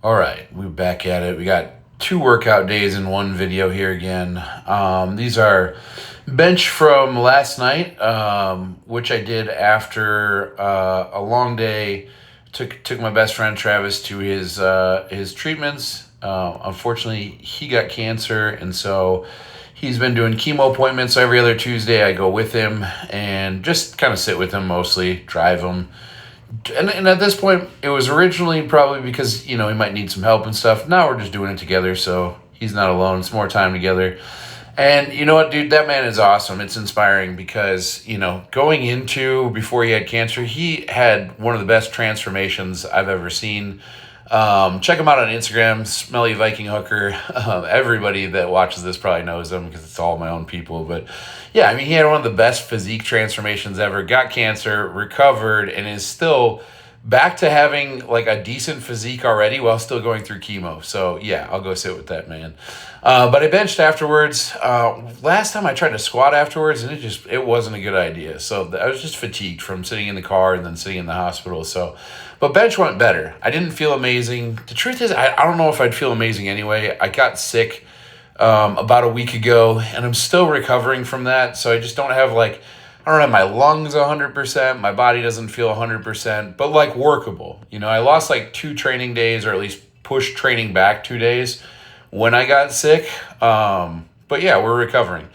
All right, we're back at it. We got two workout days in one video here again. These are bench from last night, which I did after a long day. Took my best friend Travis to his treatments. Unfortunately, he got cancer, and so he's been doing chemo appointments every other Tuesday. I go with him and just kind of sit with him mostly, drive him, and at this point, it was originally probably because, he might need some help and stuff. Now we're just doing it together, so he's not alone. It's more time together. And you know what, dude? That man is awesome. It's inspiring because, going into before he had cancer, he had one of the best transformations I've ever seen. Check him out on Instagram, Smelly Viking Hooker. Everybody that watches this probably knows him because it's all my own people. But yeah, I mean, he had one of the best physique transformations ever. Got cancer, recovered, and is still back to having like a decent physique already while still going through chemo. So yeah, I'll go sit with that man. But I benched afterwards. Last time I tried to squat afterwards, and it wasn't a good idea. So I was just fatigued from sitting in the car and then sitting in the hospital. So, but bench went better. I didn't feel amazing. The truth is, I don't know if I'd feel amazing anyway. I got sick about a week ago, and I'm still recovering from that. So I just don't have I don't have my lungs 100%. My body doesn't feel 100%, but like workable. I lost like 2 training days, or at least pushed training back 2 days when I got sick. But yeah, we're recovering.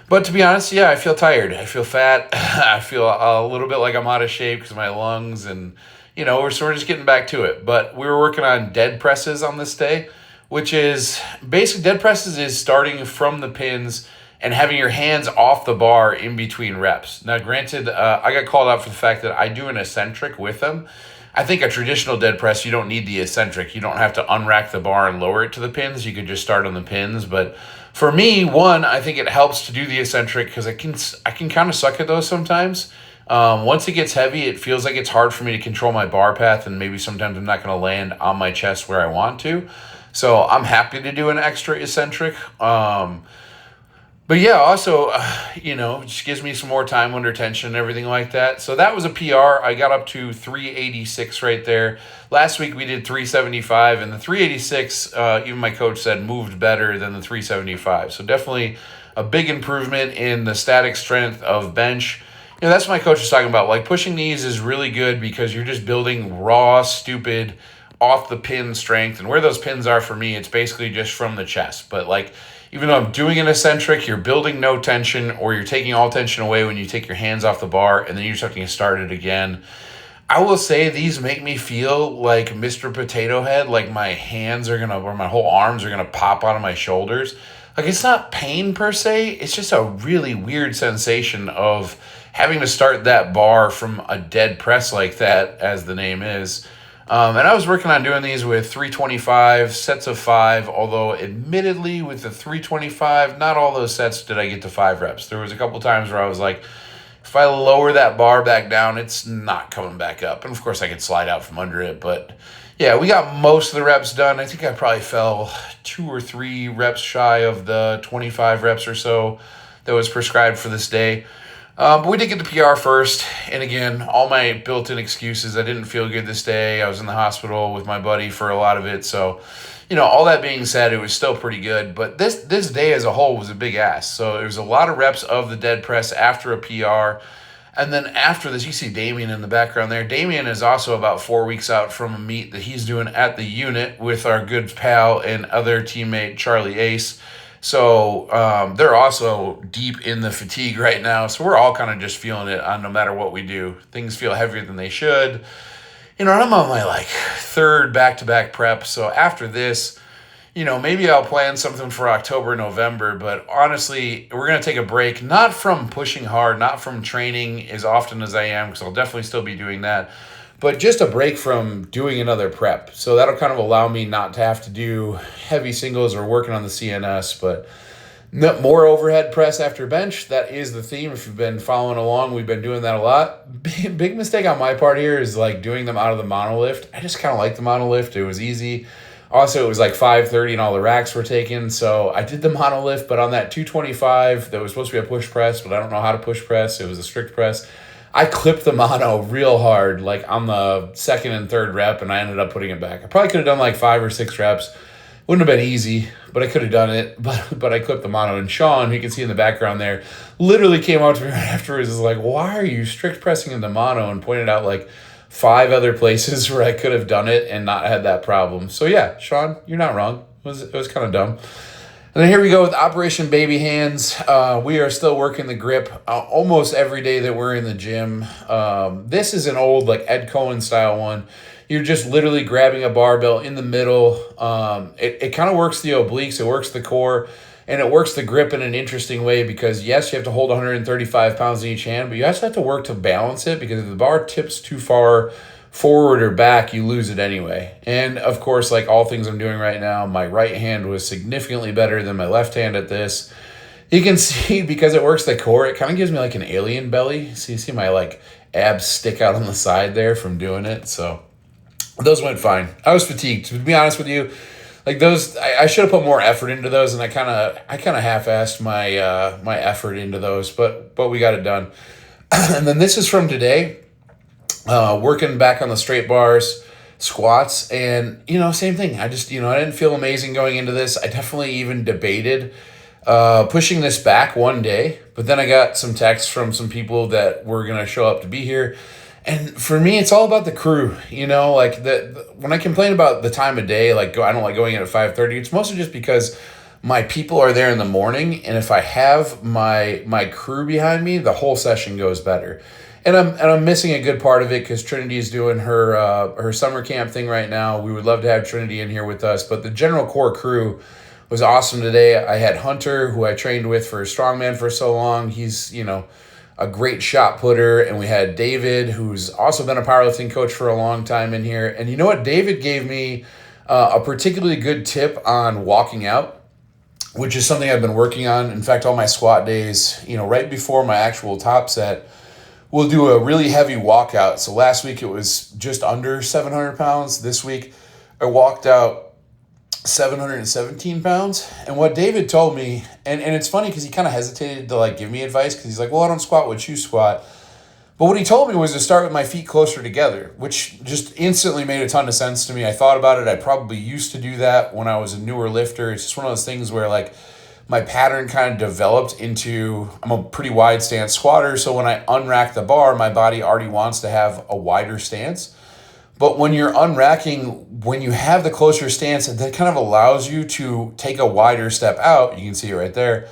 But to be honest, yeah, I feel tired. I feel fat. I feel a little bit like I'm out of shape because of my lungs, and we're just getting back to it. But we were working on dead presses on this day, which is basically dead presses is starting from the pins and having your hands off the bar in between reps. Now, granted, I got called out for the fact that I do an eccentric with them. I think a traditional dead press, you don't need the eccentric. You don't have to unrack the bar and lower it to the pins. You could just start on the pins. But for me, one, I think it helps to do the eccentric because I can kind of suck at those sometimes. Once it gets heavy, it feels like it's hard for me to control my bar path, and maybe sometimes I'm not going to land on my chest where I want to. So I'm happy to do an extra eccentric. But yeah, also, it just gives me some more time under tension and everything like that. So that was a PR. I got up to 386 right there. Last week we did 375, and the 386, even my coach said, moved better than the 375. So definitely a big improvement in the static strength of bench. That's what my coach was talking about. Like, pushing knees is really good because you're just building raw, stupid, off the pin strength. And where those pins are for me, it's basically just from the chest. But even though I'm doing an eccentric, you're building no tension, or you're taking all tension away when you take your hands off the bar, and then you're just having to start it again. I will say these make me feel like Mr. Potato Head, like my hands or my whole arms are gonna pop out of my shoulders. Like, it's not pain per se, it's just a really weird sensation of having to start that bar from a dead press like that, as the name is. And I was working on doing these with 325 sets of 5, although admittedly with the 325, not all those sets did I get to 5 reps. There was a couple times where I was like, if I lower that bar back down, it's not coming back up. And of course I could slide out from under it, but yeah, we got most of the reps done. I think I probably fell 2 or 3 reps shy of the 25 reps or so that was prescribed for this day. But we did get the PR first, and again, all my built-in excuses. I didn't feel good this day. I was in the hospital with my buddy for a lot of it, so all that being said, it was still pretty good. But this day as a whole was a big ask. So there was a lot of reps of the dead press after a PR, and then after this, you see Damien in the background there. Damien is also about 4 weeks out from a meet that he's doing at the unit with our good pal and other teammate Charlie Ace. So they're also deep in the fatigue right now. So we're all kind of just feeling it on no matter what we do. Things feel heavier than they should. And I'm on my 3rd back-to-back prep. So after this, maybe I'll plan something for October, November. But honestly, we're going to take a break, not from pushing hard, not from training as often as I am, because I'll definitely still be doing that, but just a break from doing another prep. So that'll kind of allow me not to have to do heavy singles or working on the CNS, but more overhead press after bench. That is the theme. If you've been following along, we've been doing that a lot. Big mistake on my part here is doing them out of the monolift. I just kind of like the monolift. It was easy. Also, it was 5:30 and all the racks were taken. So I did the monolift, but on that 225, that was supposed to be a push press, but I don't know how to push press. It was a strict press. I clipped the mono real hard, like on the second and third rep, and I ended up putting it back. I probably could have done like 5 or 6 reps. Wouldn't have been easy, but I could have done it. But I clipped the mono. And Sean, who you can see in the background there, literally came out to me right afterwards. Is like, why are you strict pressing in the mono? And pointed out like 5 other places where I could have done it and not had that problem. So yeah, Sean, you're not wrong. It was kind of dumb. And then here we go with Operation Baby Hands. We are still working the grip almost every day that we're in the gym. This is an old like Ed Cohen style one. You're just literally grabbing a barbell in the middle. It kind of works the obliques, it works the core, and it works the grip in an interesting way because, yes, you have to hold 135 pounds in each hand, but you also have to work to balance it because if the bar tips too far forward or back, you lose it anyway. And, of course, like all things I'm doing right now, my right hand was significantly better than my left hand at this. You can see because it works the core, it kind of gives me like an alien belly. So you see my like abs stick out on the side there from doing it, so those went fine. I was fatigued, to be honest with you. Like those, I should have put more effort into those, and I kind of half-assed my effort into those, but we got it done. And then this is from today, working back on the straight bars, squats, and same thing. I just I didn't feel amazing going into this. I definitely even debated pushing this back one day, but then I got some texts from some people that were gonna show up to be here. And for me, it's all about the crew, like when I complain about the time of day, like I don't like going in at 5:30, it's mostly just because my people are there in the morning. And if I have my crew behind me, the whole session goes better. And I'm missing a good part of it because Trinity is doing her summer camp thing right now. We would love to have Trinity in here with us, but the general core crew was awesome today. I had Hunter, who I trained with for strongman for so long. He's, a great shot putter, and we had David, who's also been a powerlifting coach for a long time in here. And you know what? David gave me a particularly good tip on walking out, which is something I've been working on. In fact, all my squat days, right before my actual top set, we'll do a really heavy walkout. So last week it was just under 700 pounds. This week I walked out 717 pounds. And what David told me, and it's funny because he kind of hesitated to like give me advice because he's like, well, I don't squat what you squat. But what he told me was to start with my feet closer together, which just instantly made a ton of sense to me. I thought about it. I probably used to do that when I was a newer lifter. It's just one of those things where like my pattern kind of developed into, I'm a pretty wide stance squatter. So when I unrack the bar, my body already wants to have a wider stance. But when you're unracking, when you have the closer stance, that kind of allows you to take a wider step out. You can see it right there.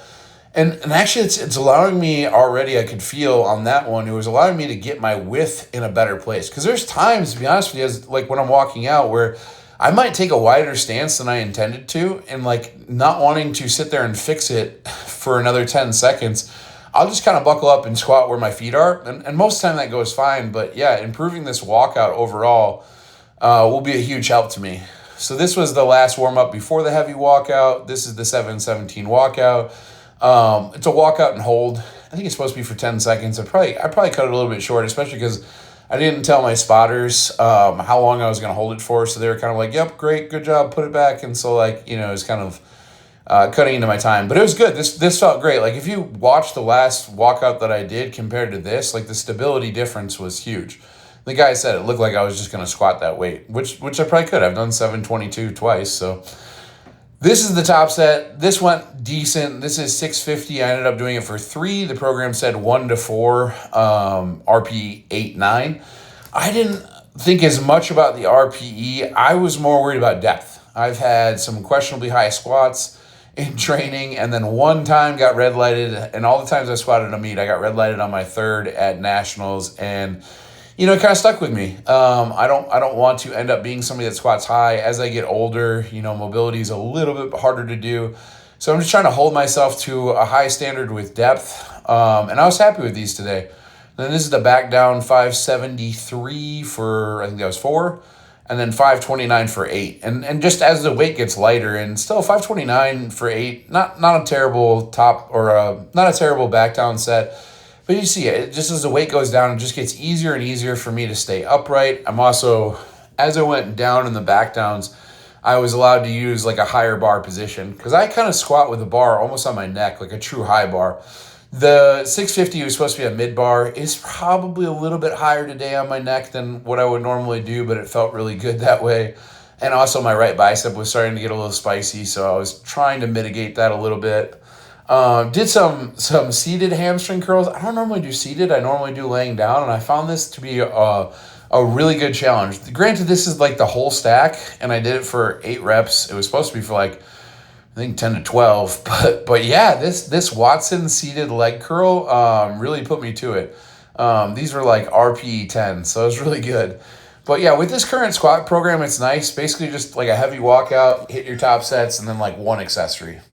And actually, it's allowing me already, I could feel on that one, it was allowing me to get my width in a better place. Because there's times, to be honest with you, like when I'm walking out where I might take a wider stance than I intended to, and like not wanting to sit there and fix it for another 10 seconds, I'll just kind of buckle up and squat where my feet are. And most of the time that goes fine. But yeah, improving this walkout overall will be a huge help to me. So this was the last warm-up before the heavy walkout. This is the 7:17 walkout. It's a walkout and hold. I think it's supposed to be for 10 seconds. I probably cut it a little bit short, especially because I didn't tell my spotters how long I was going to hold it for. So they were kind of like, yep, great, good job, put it back. And so like, it was kind of cutting into my time, but it was good. This felt great. Like if you watch the last walkout that I did compared to this, like the stability difference was huge. The guy said it looked like I was just going to squat that weight, which I probably could. I've done 722 twice. So this is the top set. This went decent. This is 650. I ended up doing it for 3. The program said 1 to 4, RPE 8-9. I didn't think as much about the RPE. I was more worried about depth. I've had some questionably high squats in training, and then one time got red lighted, and all the times I squatted a meet, I got red lighted on my 3rd at nationals, and it kind of stuck with me. I don't want to end up being somebody that squats high. As I get older, mobility is a little bit harder to do, so I'm just trying to hold myself to a high standard with depth, and I was happy with these today. And then this is the back down 573 for, I think that was 4. And then 529 for 8. And just as the weight gets lighter, and still 529 for 8, not a terrible top or not a terrible back down set. But you see it just as the weight goes down, it just gets easier and easier for me to stay upright. I'm also, as I went down in the back downs, I was allowed to use like a higher bar position because I kind of squat with the bar almost on my neck, like a true high bar. The 650 was supposed to be a mid bar. It's probably a little bit higher today on my neck than what I would normally do, but it felt really good that way. And also my right bicep was starting to get a little spicy, so I was trying to mitigate that a little bit. Did some seated hamstring curls. I don't normally do seated. I normally do laying down, and I found this to be a really good challenge. Granted, this is like the whole stack, and I did it for 8 reps. It was supposed to be for like I think 10 to 12, but yeah, this Watson seated leg curl really put me to it. These were like RPE 10, so it was really good. But yeah, with this current squat program, it's nice. Basically, just like a heavy walkout, hit your top sets, and then like one accessory.